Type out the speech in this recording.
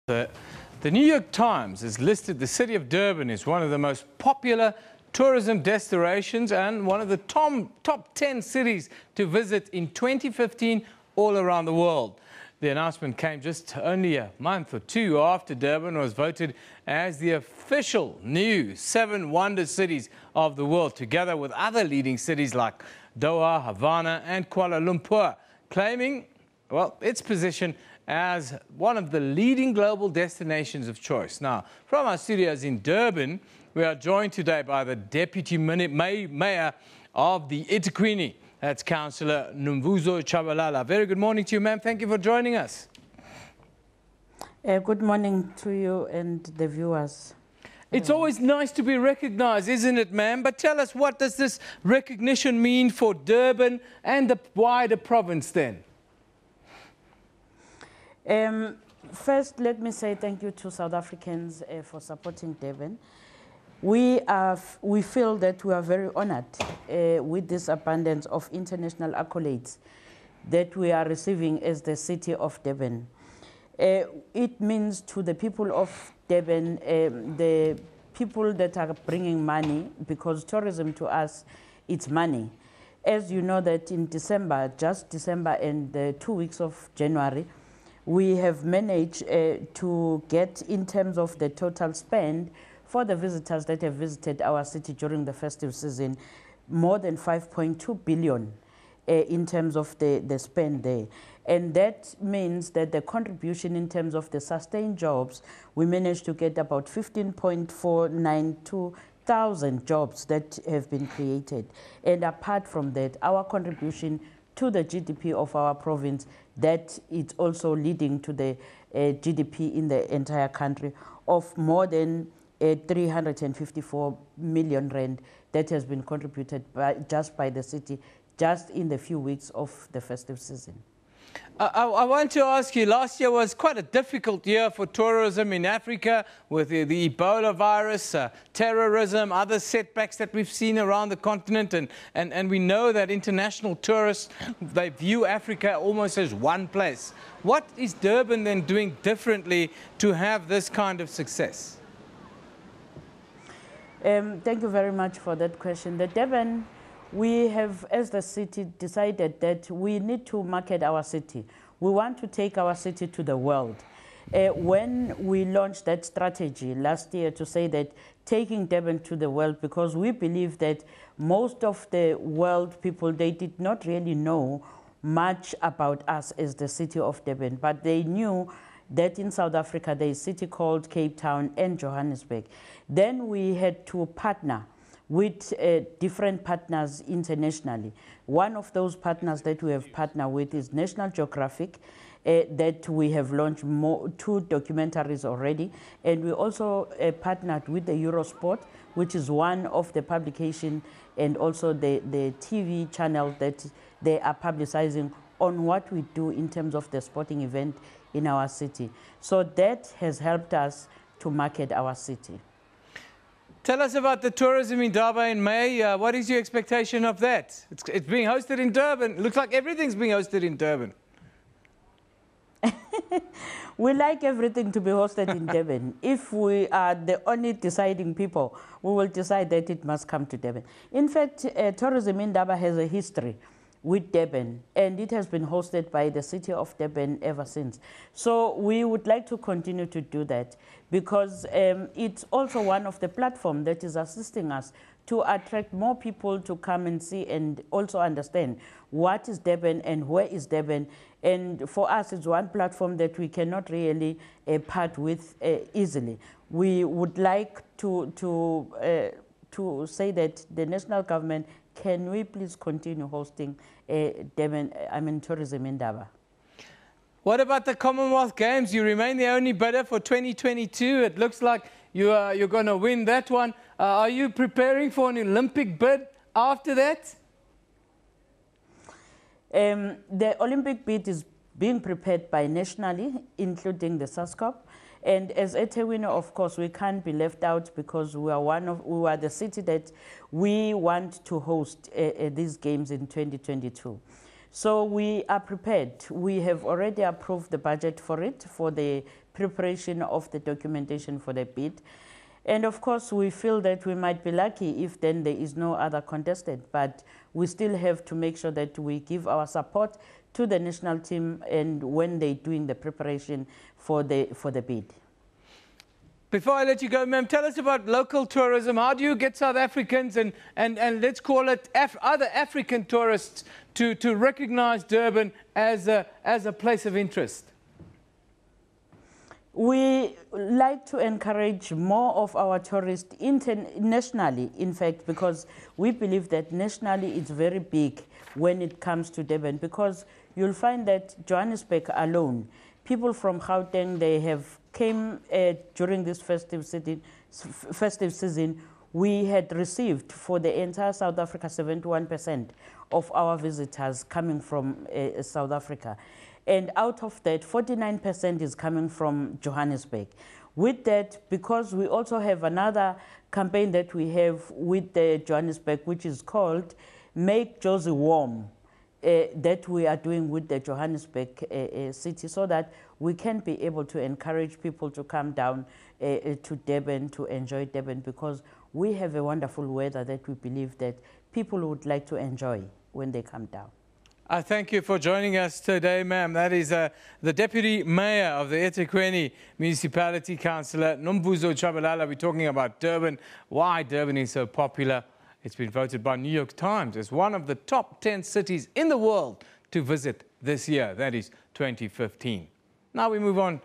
The New York Times has listed the city of Durban as one of the most popular tourism destinations and one of the top 10 cities to visit in 2015 all around the world. The announcement came just only a month or two after Durban was voted as the official new 7 wonder cities of the world, together with other leading cities like Doha, Havana and Kuala Lumpur, claiming, well, its position as one of the leading global destinations of choice. Now, from our studios in Durban, we are joined today by the Deputy Mayor of the eThekwini. That's Councillor Nomvuzo Chabalala. Very good morning to you, ma'am. Thank you for joining us. Good morning to you and the viewers. It's always nice to be recognized, isn't it, ma'am? But tell us, what does this recognition mean for Durban and the wider province then? First, let me say thank you to South Africans for supporting Durban. We feel that we are very honored with this abundance of international accolades that we are receiving as the city of Durban. It means to the people of Durban, the people that are bringing money, because tourism to us, it's money. As you know that in December, just December and the 2 weeks of January, we have managed to get, in terms of the total spend for the visitors that have visited our city during the festive season, more than 5.2 billion in terms of the spend there. And that means that the contribution in terms of the sustained jobs, we managed to get about 15.492 thousand jobs that have been created. And apart from that, our contribution to the GDP of our province, that it's also leading to the GDP in the entire country of more than 354 million rand that has been contributed just by the city, just in the few weeks of the festive season. I want to ask you, last year was quite a difficult year for tourism in Africa with the Ebola virus, terrorism, other setbacks that we've seen around the continent. And we know that international tourists, they view Africa almost as one place. What is Durban then doing differently to have this kind of success? Thank you very much for that question. The Durban, we have, as the city, decided that we need to market our city. We want to take our city to the world. When we launched that strategy last year to say that taking Durban to the world, because we believe that most of the world people, they did not really know much about us as the city of Durban, but they knew that in South Africa there is a city called Cape Town and Johannesburg. Then we had to partner with different partners internationally. One of those partners that we have partnered with is National Geographic, that we have launched 2 documentaries already. And we also partnered with the Eurosport, which is one of the publication and also the TV channel that they are publicizing on what we do in terms of the sporting event in our city. So that has helped us to market our city. Tell us about the tourism in Durban in May. What is your expectation of that? It's being hosted in Durban. It looks like everything's being hosted in Durban. We like everything to be hosted in Durban. If we are the only deciding people, we will decide that it must come to Durban. In fact, tourism in Durban has a history with Durban, and it has been hosted by the city of Durban ever since. So we would like to continue to do that, because it's also one of the platforms that is assisting us to attract more people to come and see and also understand what is Durban and where is Durban. And for us, it's one platform that we cannot really part with easily. We would like to say that the national government, can we please continue hosting tourism in Durban? What about the Commonwealth Games? You remain the only bidder for 2022. It looks like you're going to win that one. Are you preparing for an Olympic bid after that? The Olympic bid is being prepared by nationally, including the SASCOP. And as eThekwini, of course, we can't be left out, because we are the city that we want to host these games in 2022. So we are prepared. We have already approved the budget for it, for the preparation of the documentation for the bid. And of course, we feel that we might be lucky if then there is no other contestant, but we still have to make sure that we give our support to the national team and when they're doing the preparation for the bid. Before I let you go, ma'am, tell us about local tourism. How do you get South Africans and let's call it other African tourists to recognize Durban as a place of interest? We like to encourage more of our tourists internationally, in fact, because we believe that nationally it's very big when it comes to Durban, because you'll find that Johannesburg alone, people from Gauteng, they have came during this festive season. We had received for the entire South Africa 71% of our visitors coming from South Africa. And out of that, 49% is coming from Johannesburg. With that, because we also have another campaign that we have with the Johannesburg, which is called Make Jozi Warm, that we are doing with the Johannesburg city, so that we can be able to encourage people to come down to Durban, to enjoy Durban, because we have a wonderful weather that we believe that people would like to enjoy when they come down. I thank you for joining us today, ma'am. That is the Deputy Mayor of the eThekwini Municipality Councillor, Nomvuzo Chabalala. We're talking about Durban, why Durban is so popular. It's been voted by New York Times as one of the top 10 cities in the world to visit this year. That is 2015. Now we move on